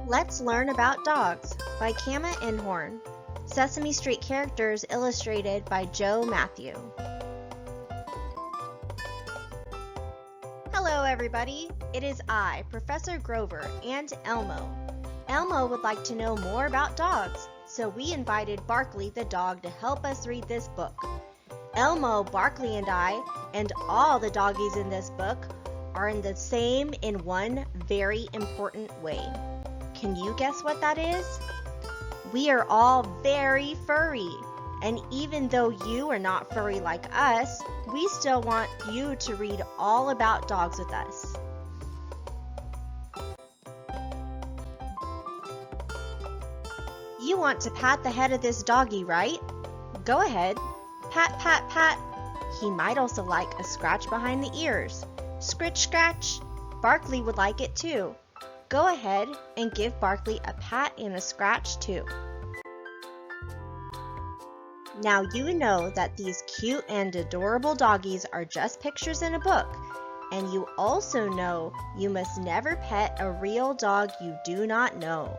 Let's Learn About Dogs by Kama Einhorn. Sesame Street characters illustrated by Joe Mathieu. Hello everybody, it is I, Professor Grover, and Elmo. Elmo would like to know more about dogs, so we invited Barkley the dog to help us read this book. Elmo, Barkley, and I, and all the doggies in this book, are in the same in one very important way. Can you guess what that is? We are all very furry, and even though you are not furry like us, we still want you to read all about dogs with us. You want to pat the head of this doggy, right? Go ahead. Pat, pat, pat. He might also like a scratch behind the ears. Scritch, scratch. Barkley would like it too. Go ahead and give Barkley a pat and a scratch too. Now you know that these cute and adorable doggies are just pictures in a book, and you also know you must never pet a real dog you do not know.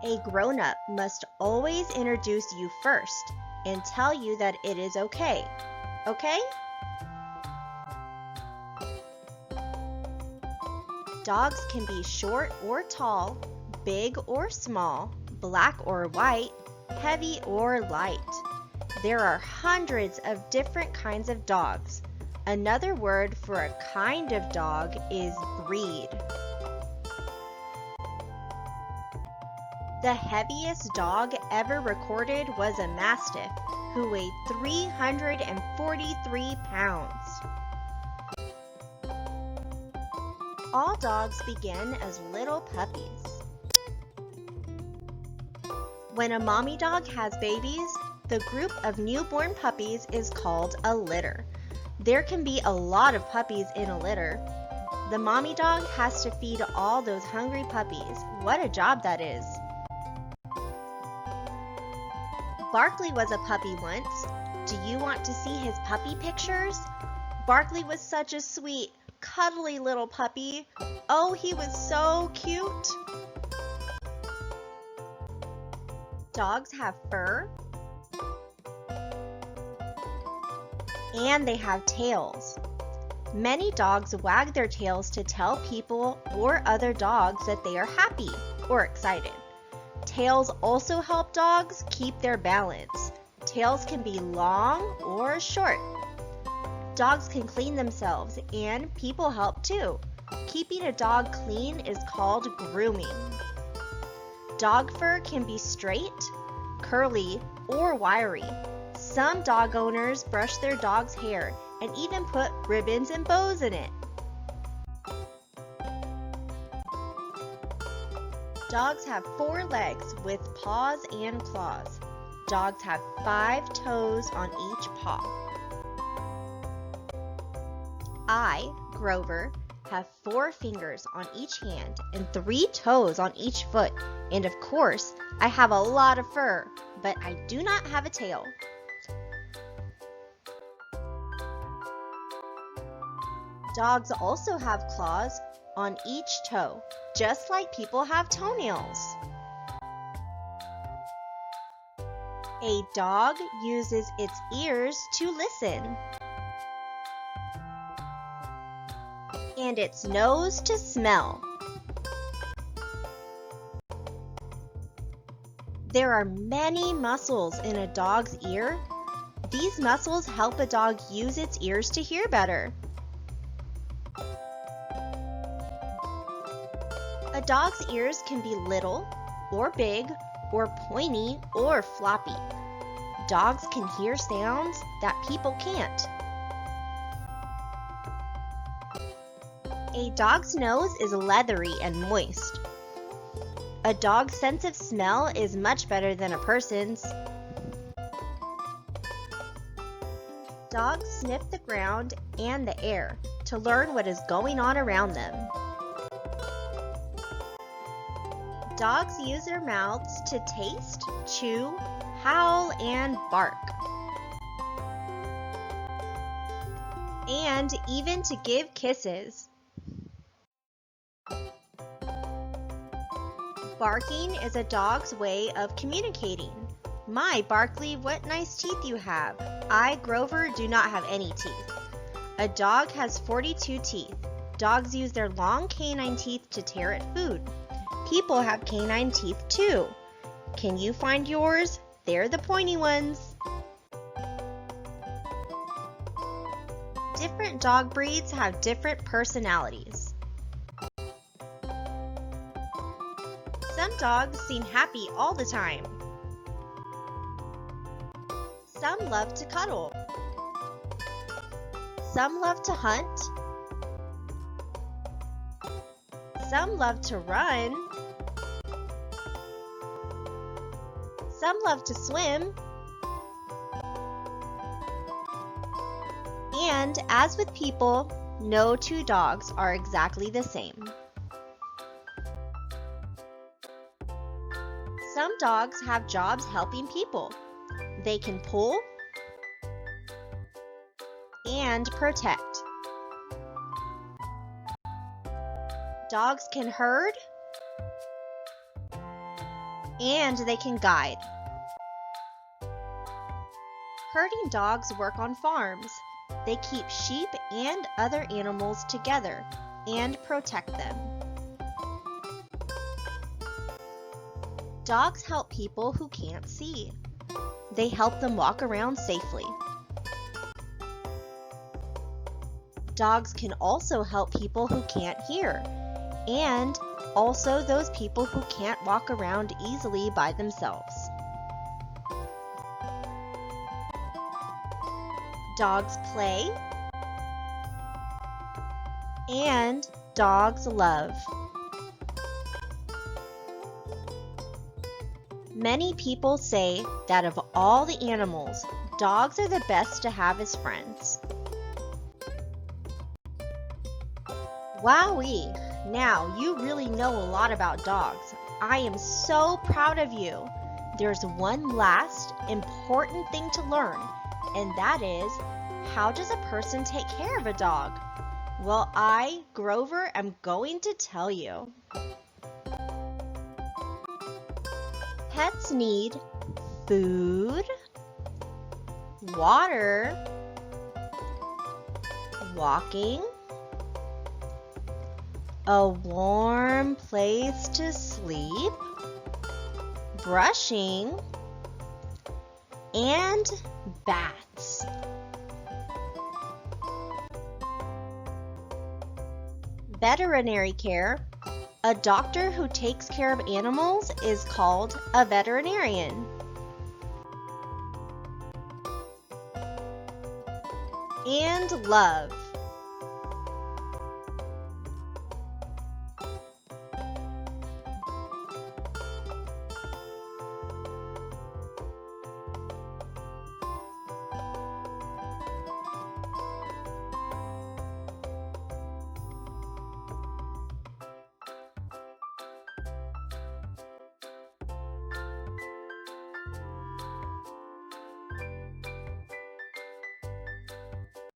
A grown-up must always introduce you first and tell you that it is okay. Okay? Dogs can be short or tall, big or small, black or white, heavy or light. There are hundreds of different kinds of dogs. Another word for a kind of dog is breed. The heaviest dog ever recorded was a Mastiff, who weighed 343 pounds. All dogs begin as little puppies. When a mommy dog has babies, the group of newborn puppies is called a litter. There can be a lot of puppies in a litter. The mommy dog has to feed all those hungry puppies. What a job that is! Barkley was a puppy once. Do you want to see his puppy pictures? Barkley was such a sweet, cuddly little puppy. Oh, he was so cute. Dogs have fur, and they have tails. Many dogs wag their tails to tell people or other dogs that they are happy or excited. Tails also help dogs keep their balance. Tails can be long or short. Dogs can clean themselves, and people help too. Keeping a dog clean is called grooming. Dog fur can be straight, curly, or wiry. Some dog owners brush their dog's hair and even put ribbons and bows in it. Dogs have 4 legs with paws and claws. Dogs have 5 toes on each paw. I, Grover, have 4 fingers on each hand and 3 toes on each foot, and of course, I have a lot of fur, but I do not have a tail. Dogs also have claws on each toe, just like people have toenails. A dog uses its ears to listen, and its nose to smell. There are many muscles in a dog's ear. These muscles help a dog use its ears to hear better. A dog's ears can be little, or big, or pointy, or floppy. Dogs can hear sounds that people can't. A dog's nose is leathery and moist. A dog's sense of smell is much better than a person's. Dogs sniff the ground and the air to learn what is going on around them. Dogs use their mouths to taste, chew, howl, and bark. And even to give kisses. Barking is a dog's way of communicating. My, Barkley, what nice teeth you have. I, Grover, do not have any teeth. A dog has 42 teeth. Dogs use their long canine teeth to tear at food. People have canine teeth too. Can you find yours? They're the pointy ones. Different dog breeds have different personalities. Some dogs seem happy all the time. Some love to cuddle. Some love to hunt. Some love to run. Some love to swim. And as with people, no two dogs are exactly the same. Some dogs have jobs helping people. They can pull and protect. Dogs can herd and they can guide. Herding dogs work on farms. They keep sheep and other animals together and protect them. Dogs help people who can't see. They help them walk around safely. Dogs can also help people who can't hear, and also those people who can't walk around easily by themselves. Dogs play, and dogs love. Many people say that of all the animals, dogs are the best to have as friends. Wowee! Now you really know a lot about dogs. I am so proud of you. There's one last important thing to learn, and that is, how does a person take care of a dog? Well, I, Grover, am going to tell you. Pets need food, water, walking, a warm place to sleep, brushing, and baths. Veterinary care. A doctor who takes care of animals is called a veterinarian. And love.